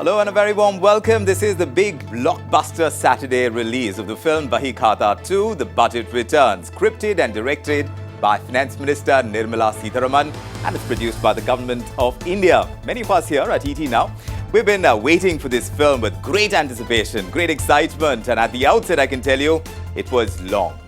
Hello and a very warm welcome. This is the big blockbuster Saturday release of the film Bahi Khata 2, The Budget Returns, scripted and directed by Finance Minister Nirmala Sitharaman and it's produced by the Government of India. Many of us here at ET Now, we've been waiting for this film with great anticipation, great excitement, and at the outset I can tell you, it was long,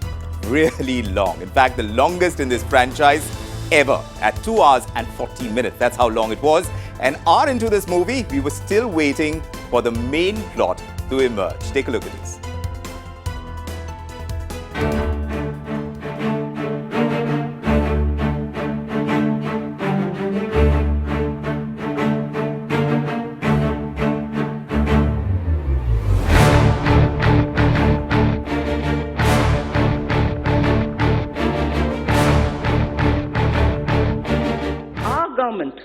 really long. In fact, the longest in this franchise ever at 2 hours and 40 minutes. That's how long it was. An hour into this movie, we were still waiting for the main plot to emerge. Take a look at this. Our government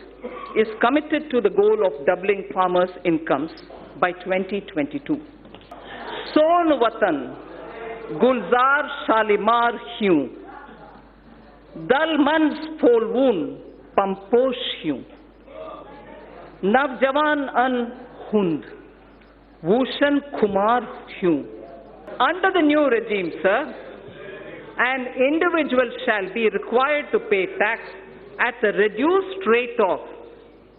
is committed to the goal of doubling farmers' incomes by 2022. Son Watan, Gulzar Shalimar Hugh, Dalmans Polwoon, Pamposh Hugh, Navjavan An Hund, Bhushan Kumar Hugh. Under the new regime, sir, an individual shall be required to pay tax at the reduced rate of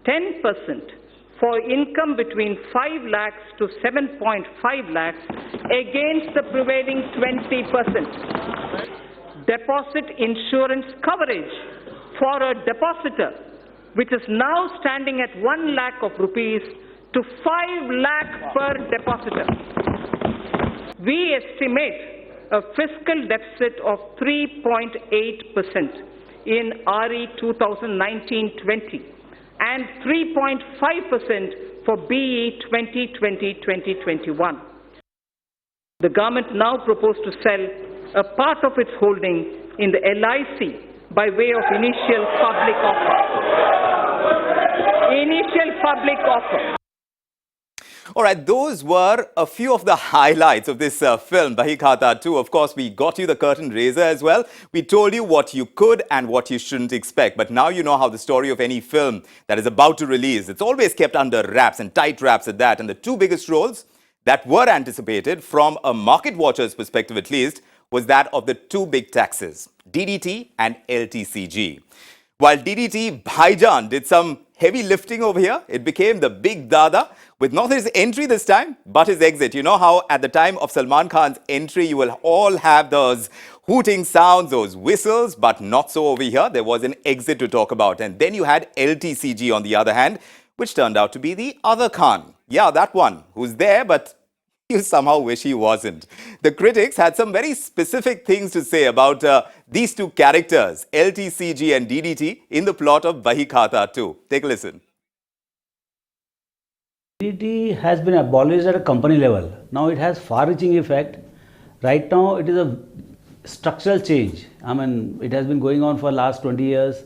10% for income between 5 lakhs to 7.5 lakhs against the prevailing 20%. Deposit insurance coverage for a depositor, which is now standing at 1 lakh of rupees to 5 lakh per depositor. We estimate a fiscal deficit of 3.8% in RE 2019-20 and 3.5% for BE 2020-2021. The government now proposed to sell a part of its holding in the LIC by way of initial public offer. Initial public offer. All right, those were a few of the highlights of this film, Bahi Khata 2. Of course, we got you the curtain raiser as well. We told you what you could and what you shouldn't expect. But now you know how the story of any film that is about to release, it's always kept under wraps and tight wraps at that. And the two biggest roles that were anticipated, from a market watcher's perspective at least, was that of the two big taxes, DDT and LTCG. While DDT, Bhaijan did some heavy lifting over here, it became the big dada with not his entry this time, but his exit. You know how at the time of Salman Khan's entry, you will all have those hooting sounds, those whistles, but not so over here. There was an exit to talk about. And then you had LTCG on the other hand, which turned out to be the other Khan. Yeah, that one who's there, but you somehow wish he wasn't. The critics had some very specific things to say about these two characters, LTCG and DDT, in the plot of Bahi Khata 2. Take a listen. DDT has been abolished at a company level. Now it has far-reaching effect. Right now it is a structural change. I mean, it has been going on for the last 20 years.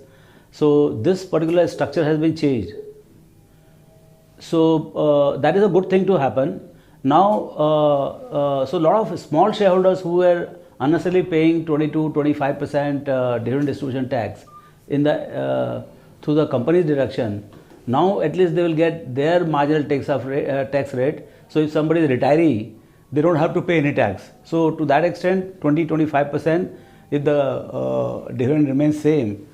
So this particular structure has been changed. So that is a good thing to happen. Now, so a lot of small shareholders who were unnecessarily paying 22-25% dividend distribution tax in the through the company's direction, now at least they will get their marginal tax rate. So if somebody is retiree, they don't have to pay any tax. So to that extent, 20-25%, if the dividend remains same,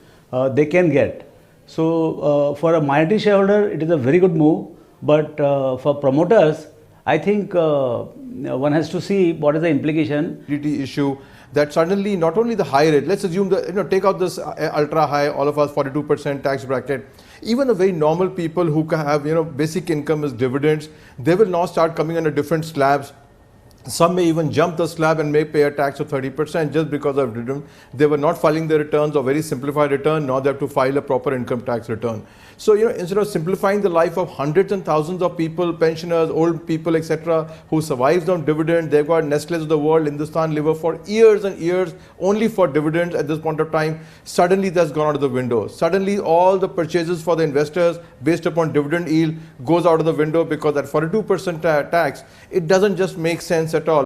they can get. So for a minority shareholder, it is a very good move. But for promoters, I think one has to see what is the implication. DDT issue that suddenly not only the high rate, let's assume that take out this ultra high, all of us 42% tax bracket. Even the very normal people who have basic income as dividends, they will now start coming under different slabs. Some may even jump the slab and may pay a tax of 30% just because of dividend. They were not filing their returns or very simplified return. Now they have to file a proper income tax return. So, instead of simplifying the life of hundreds and thousands of people, pensioners, old people, etc., who survives on dividend, they've got Nestle's of the world, Hindustan Liver for years and years only for dividends at this point of time. Suddenly that's gone out of the window. Suddenly all the purchases for the investors based upon dividend yield goes out of the window because at 42% tax, it doesn't just make sense at all.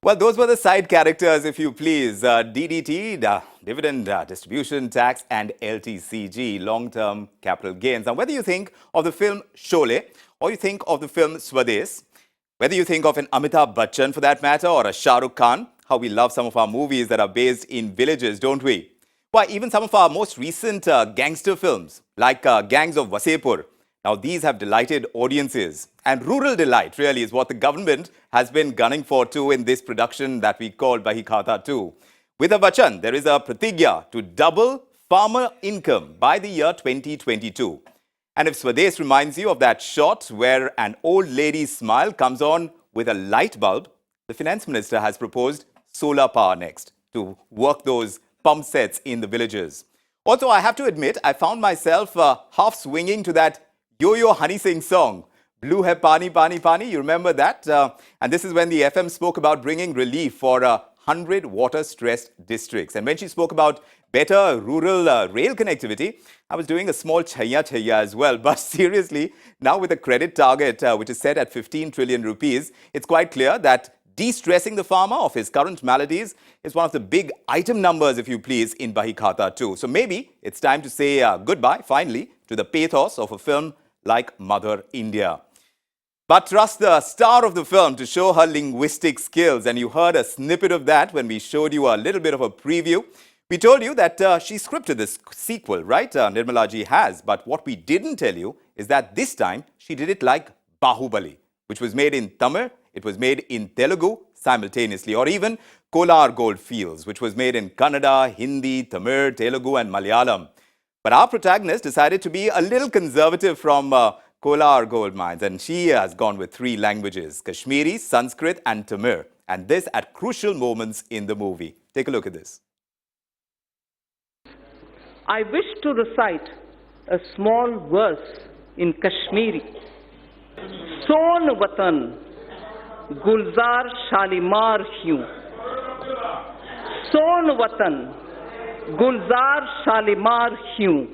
Well, those were the side characters, if you please. DDT, dividend distribution tax, and LTCG, long-term capital gains. Now, whether you think of the film Sholay or you think of the film Swades, whether you think of an Amitabh Bachchan for that matter or a Shah Rukh Khan, how we love some of our movies that are based in villages, don't we? Why, even some of our most recent gangster films, like Gangs of Wasepur. Now, these have delighted audiences. And rural delight, really, is what the government has been gunning for, too, in this production that we call Bahi Khata 2. With a Vachan, there is a pratigya to double farmer income by the year 2022. And if Swades reminds you of that shot where an old lady's smile comes on with a light bulb, the finance minister has proposed solar power next to work those pump sets in the villages. Also, I have to admit, I found myself half swinging to that Yo-Yo Honey Singh song, Blue Hai Pani Pani Pani. You remember that? And this is when the FM spoke about bringing relief for 100 water-stressed districts. And when she spoke about better rural rail connectivity, I was doing a small chaya chaya as well. But seriously, now with a credit target which is set at 15 trillion rupees, it's quite clear that de-stressing the farmer of his current maladies is one of the big item numbers, if you please, in Bahi Khata 2. So maybe it's time to say goodbye, finally, to the pathos of a film like Mother India. But trust the star of the film to show her linguistic skills. And you heard a snippet of that when we showed you a little bit of a preview. We told you that she scripted this sequel, right? Nirmala ji has. But what we didn't tell you is that this time she did it like Bahubali, which was made in Tamil, it was made in Telugu simultaneously, or even Kolar Gold Fields, which was made in Kannada, Hindi, Tamil, Telugu and Malayalam. But our protagonist decided to be a little conservative from Kolar Gold Mines, and she has gone with 3 languages, Kashmiri, Sanskrit and Tamil, and this at crucial moments in the movie. Take a look at this. I wish to recite a small verse in Kashmiri. Son Watan, Gulzar Shalimar Hyun. Son Watan, Gulzar Shalimar Hyun.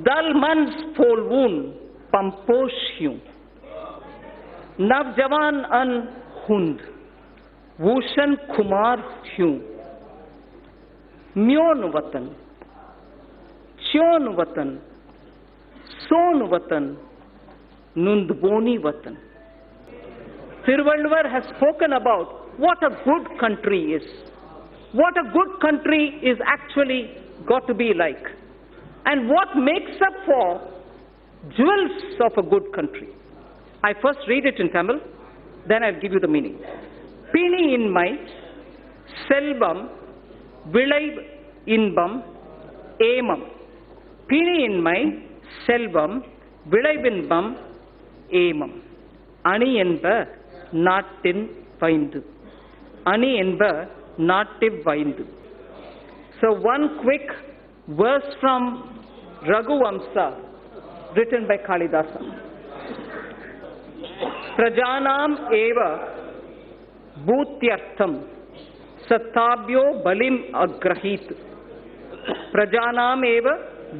Dalmans Polwoon Pamposh Hyun. Navjavan An Hund. Wushan Kumar Hyun. Myon Watan. Chyon Watan. Son Watan. Nundboni Watan. Thiruvallur has spoken about what a good country is. What a good country is actually got to be like. And what makes up for jewels of a good country. I first read it in Tamil, then I'll give you the meaning. Pini inmai, selbam, vilai inbam, emam. Pini inmai, selbam, vilai inbam, emam. Ani enba நாட்டின் வைந்து. Ani enba நாட்டிவ் வைந்து. So one quick verse from Raghuvamsa, written by Kalidasa. Prajanam eva bhutyartham satabhyo balim agrahit. Prajanam eva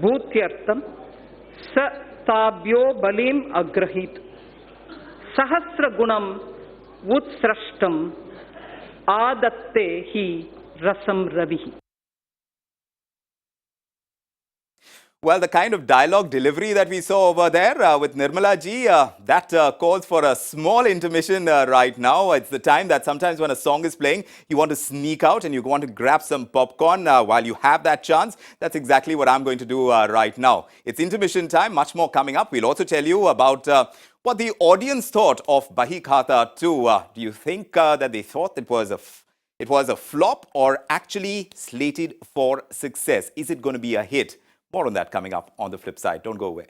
bhutyartham satabhyo balim agrahit. Sahasra gunam utsrashtam adatte hi rasam ravihi. Well, the kind of dialogue delivery that we saw over there with Nirmala ji, that calls for a small intermission right now. It's the time that sometimes when a song is playing, you want to sneak out and you want to grab some popcorn while you have that chance. That's exactly what I'm going to do right now. It's intermission time, much more coming up. We'll also tell you about what the audience thought of Bahi Khata 2. Do you think that they thought it was a flop or actually slated for success? Is it going to be a hit? More on that coming up on the flip side. Don't go away.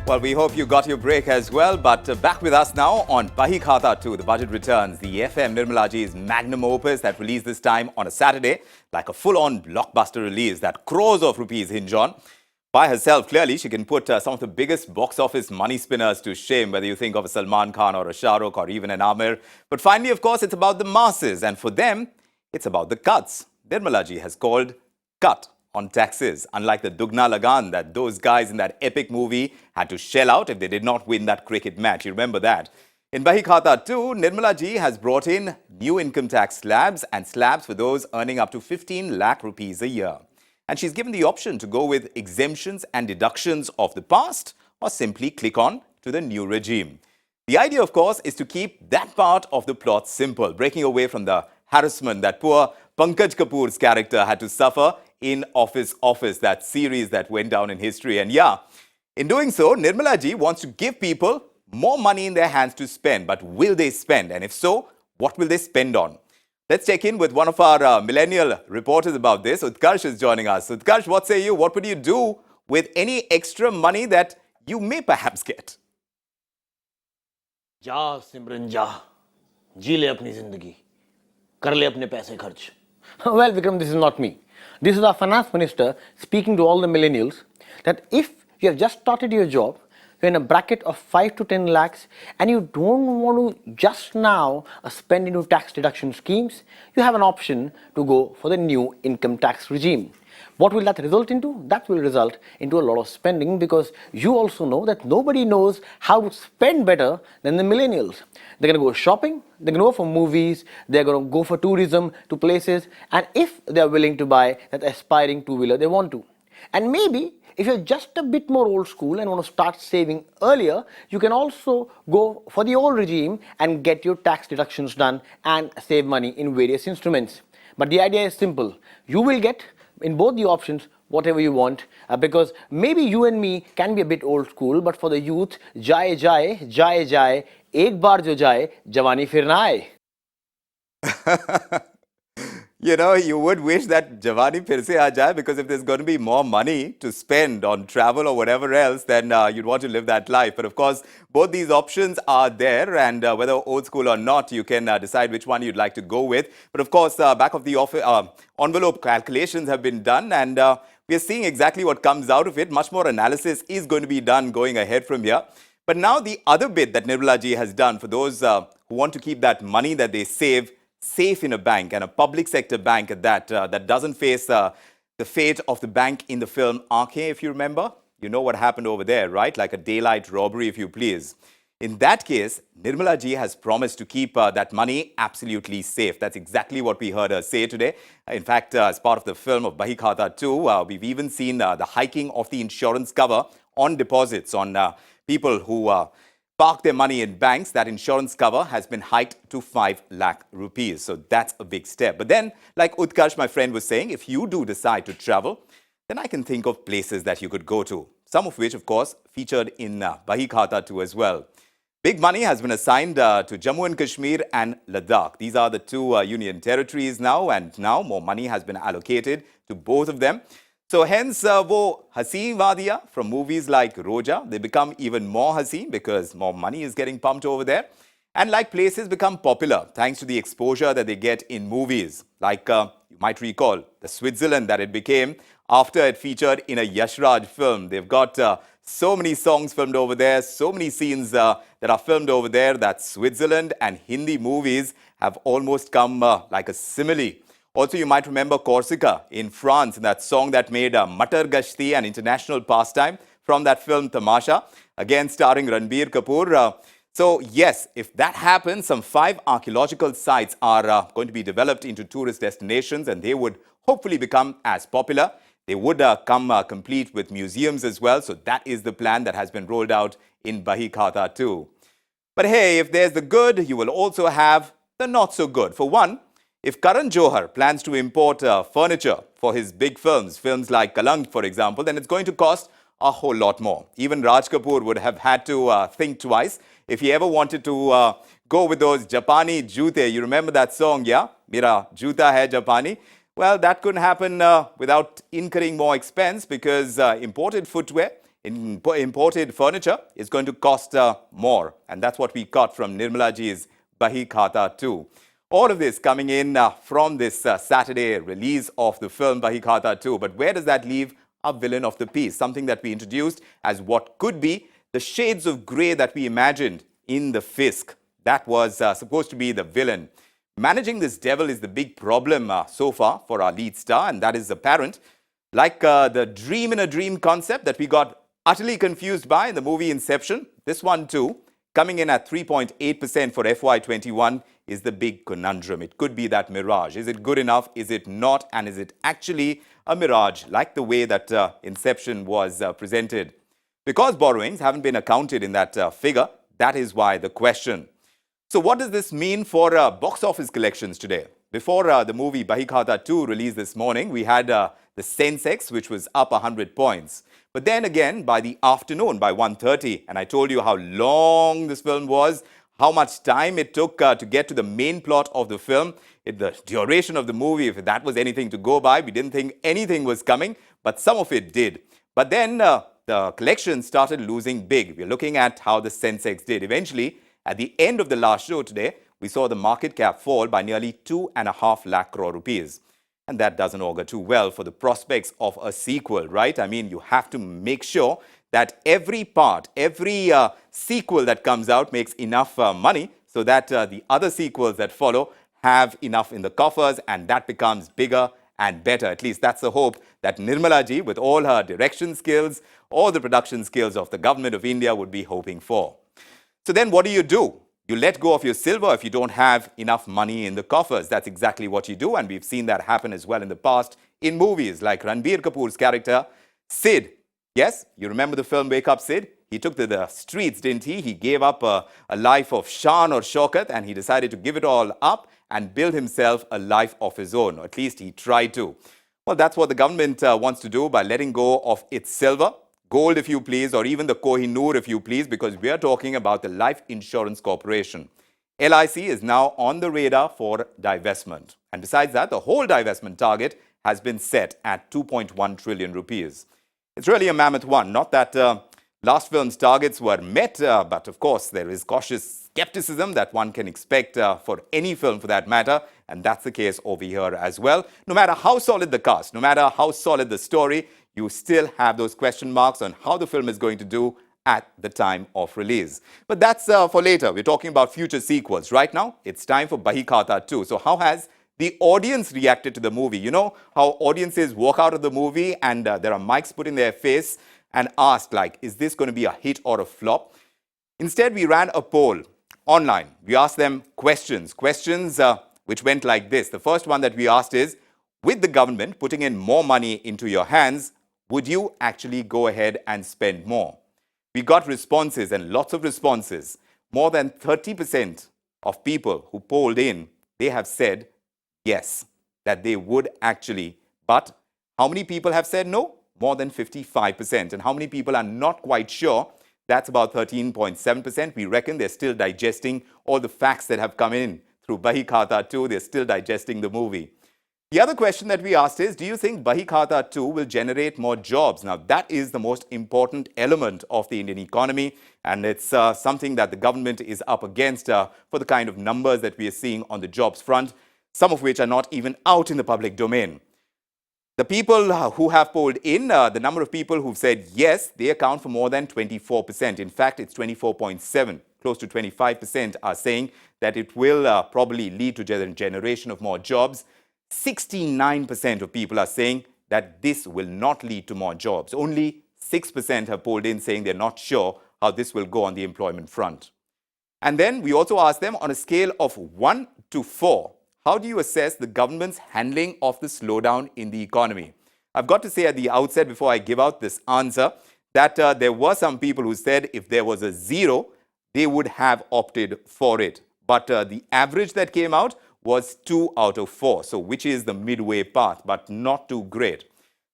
Well, we hope you got your break as well, but back with us now on Bahi Khata 2, the budget returns, the FM Nirmala ji's magnum opus that released this time on a Saturday, like a full-on blockbuster release that crores of rupees hinge on. By herself, clearly, she can put some of the biggest box office money spinners to shame, whether you think of a Salman Khan or a Shah Rukh or even an Amir. But finally, of course, it's about the masses. And for them, it's about the cuts. Nirmala ji has called Cut on taxes, unlike the Dugna Lagan that those guys in that epic movie had to shell out if they did not win that cricket match. You remember that. In Bahi Khata 2, Nirmala ji has brought in new income tax slabs and slabs for those earning up to 15 lakh rupees a year. And she's given the option to go with exemptions and deductions of the past or simply click on to the new regime. The idea, of course, is to keep that part of the plot simple, breaking away from the harassment that poor Pankaj Kapoor's character had to suffer in Office, that series that went down in history. And yeah, in doing so, Nirmala ji wants to give people more money in their hands to spend. But will they spend? And if so, what will they spend on? Let's check in with one of our millennial reporters about this. Utkarsh is joining us. Utkarsh, what say you? What would you do with any extra money that you may perhaps get? जा सिमरन जा जी ले अपनी जिंदगी कर ले अपने पैसे खर्च. Well, Vikram, this is not me. This is our finance minister speaking to all the millennials that if you have just started your job, you're in a bracket of 5 to 10 lakhs and you don't want to just now spend into tax deduction schemes, you have an option to go for the new income tax regime. What will that result into? That will result into a lot of spending because you also know that nobody knows how to spend better than the millennials. They're going to go shopping, they're going to go for movies, they're going to go for tourism to places, and if they're willing to buy that aspiring two-wheeler they want to. And maybe if you're just a bit more old school and want to start saving earlier, you can also go for the old regime and get your tax deductions done and save money in various instruments. But the idea is simple. You will get in both the options whatever you want because maybe you and me can be a bit old school, but for the youth, jaye jaye, jaye jaye, ek baar jo jaye, jawani fir na aaye. You know, you would wish that Javani phir se aa jaye because if there's going to be more money to spend on travel or whatever else, then you'd want to live that life. But of course, both these options are there, and whether old school or not, you can decide which one you'd like to go with. But of course, back of the envelope calculations have been done, and we are seeing exactly what comes out of it. Much more analysis is going to be done going ahead from here. But now the other bit that Nirmala ji has done for those who want to keep that money that they save safe in a bank, and a public sector bank at that, that doesn't face the fate of the bank in the film RK, if you remember. You know what happened over there, right? Like a daylight robbery, if you please. In that case, Nirmala ji has promised to keep that money absolutely safe. That's exactly what we heard her say today. In fact, as part of the film of Bahi Khata 2, we've even seen the hiking of the insurance cover on deposits on people who park their money in banks. That insurance cover has been hiked to 5 lakh rupees. So that's a big step. But then, like Utkarsh, my friend, was saying, if you do decide to travel, then I can think of places that you could go to. Some of which, of course, featured in Bahi Khata 2 as well. Big money has been assigned to Jammu and Kashmir and Ladakh. These are the two union territories now, and now more money has been allocated to both of them. So hence, wo Haseen Wadiya from movies like Roja, they become even more Haseen because more money is getting pumped over there. And like places become popular thanks to the exposure that they get in movies. Like you might recall the Switzerland that it became after it featured in a Yash Raj film. They've got so many songs filmed over there, so many scenes that are filmed over there that Switzerland and Hindi movies have almost come like a simile. Also, you might remember Corsica in France, and that song that made Matar Gashti an international pastime from that film Tamasha, again starring Ranbir Kapoor. So yes, if that happens, some 5 archaeological sites are going to be developed into tourist destinations, and they would hopefully become as popular. They would come complete with museums as well. So that is the plan that has been rolled out in Bahi Khata 2. But hey, if there's the good, you will also have the not so good. For one, if Karan Johar plans to import furniture for his big films, films like Kalank, for example, then it's going to cost a whole lot more. Even Raj Kapoor would have had to think twice if he ever wanted to go with those Japani jute. You remember that song, yeah? Mera juta hai Japani. Well, that couldn't happen without incurring more expense because imported footwear, imported furniture is going to cost more. And that's what we got from Nirmala ji's Bahi Khata 2. All of this coming in from this Saturday release of the film Bahi Khata 2. But where does that leave our villain of the piece? Something that we introduced as what could be the shades of grey that we imagined in the Fisk. That was supposed to be the villain. Managing this devil is the big problem so far for our lead star, and that is apparent. Like the dream in a dream concept that we got utterly confused by in the movie Inception, this one too, coming in at 3.8% for FY21, is the big conundrum. It could be that mirage. Is it good enough? Is it not? And is it actually a mirage, like the way that Inception was presented? Because borrowings haven't been accounted in that figure, that is why the question. So what does this mean for box office collections today? Before the movie Bahi Khata 2 released this morning, we had the Sensex, which was up 100 points. But then again, by the afternoon, by 1:30, and I told you how long this film was, how much time it took to get to the main plot of the film, the duration of the movie, if that was anything to go by. We didn't think anything was coming, but some of it did. But then the collection started losing big. We're looking at how the Sensex did. Eventually, at the end of the last show today, we saw the market cap fall by nearly 2.5 lakh crore rupees. And that doesn't augur too well for the prospects of a sequel, right? I mean, you have to make sure that every part, every sequel that comes out makes enough money so that the other sequels that follow have enough in the coffers, and that becomes bigger and better. At least that's the hope that Nirmala ji, with all her direction skills, all the production skills of the government of India, would be hoping for. So then what do? You let go of your silver if you don't have enough money in the coffers. That's exactly what you do, and we've seen that happen as well in the past in movies like Ranbir Kapoor's character, Sid. Yes, you remember the film Wake Up Sid? He took to the streets, didn't he? He gave up a life of Shan or Shaukat, and he decided to give it all up and build himself a life of his own, or at least he tried to. Well, that's what the government wants to do by letting go of its silver, gold if you please, or even the Kohinoor if you please, because we are talking about the Life Insurance Corporation. LIC is now on the radar for divestment. And besides that, the whole divestment target has been set at 2.1 trillion rupees. It's really a mammoth one. Not that last film's targets were met, but of course there is cautious skepticism that one can expect for any film for that matter, and that's the case over here as well. No matter how solid the cast, no matter how solid the story, you still have those question marks on how the film is going to do at the time of release. But that's for later. We're talking about future sequels. Right now, it's time for Bahi Khata 2. So how has the audience reacted to the movie? You know how audiences walk out of the movie and there are mics put in their face and asked, like, is this going to be a hit or a flop? Instead, we ran a poll online. We asked them questions which went like this. The first one that we asked is, with the government putting in more money into your hands, would you actually go ahead and spend more? We got responses, and lots of responses. More than 30% of people who polled in, they have said yes, that they would actually. But how many people have said no? More than 55%. And how many people are not quite sure? That's about 13.7%. We reckon they're still digesting all the facts that have come in through Bahi Khata 2. They're still digesting the movie. The other question that we asked is, do you think Bahi Khata 2 will generate more jobs? Now, that is the most important element of the Indian economy, and it's something that the government is up against for the kind of numbers that we are seeing on the jobs front, some of which are not even out in the public domain. The people who have polled in, the number of people who've said yes, they account for more than 24%. In fact, it's 24.7%. Close to 25% are saying that it will probably lead to the generation of more jobs. 69% of people are saying that this will not lead to more jobs. Only 6% have polled in saying they're not sure how this will go on the employment front. And then we also asked them, on a scale of 1 to 4, how do you assess the government's handling of the slowdown in the economy? I've got to say at the outset, before I give out this answer, that there were some people who said if there was a 0, they would have opted for it. But the average that came out was 2 out of 4, so which is the midway path, but not too great.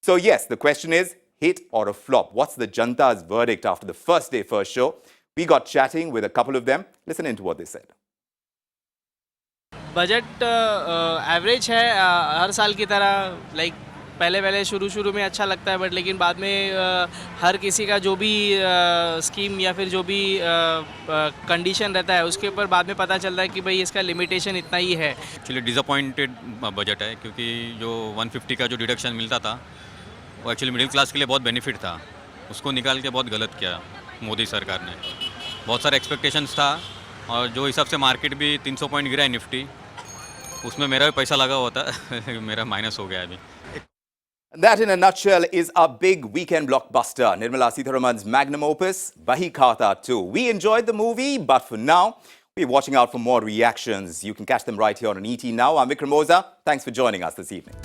So yes, the question is, hit or a flop? What's the Janta's verdict after the first day, first show? We got chatting with a couple of them. Listen into what they said. Budget average है हर साल की तरह like पहले शुरू में अच्छा लगता है बट लेकिन बाद में हर किसी का जो भी स्कीम या फिर जो भी कंडीशन रहता है उसके ऊपर बाद में पता चलता है कि भाई इसका लिमिटेशन इतना ही है. एक्चुअली डिसअपॉइंटेड बजट है क्योंकि जो 150 का जो डिडक्शन मिलता था वो एक्चुअली मिडिल क्लास के लिए बहुत बेनिफिट था. उसको निकाल के बहुत गलत किया मोदी सरकार ने. बहुत सारे एक्सपेक्टेशंस था और जो हिसाब से मार्केट भी 300 पॉइंट गिरा है निफ्टी, उसमें मेरा भी पैसा लगा हुआ था मेरा माइनस हो गया अभी. That, in a nutshell, is our big weekend blockbuster, Nirmala Sitharaman's magnum opus, Bahi Khata 2. We enjoyed the movie, but for now, we're watching out for more reactions. You can catch them right here on ET Now. I'm Vikram Oza. Thanks for joining us this evening.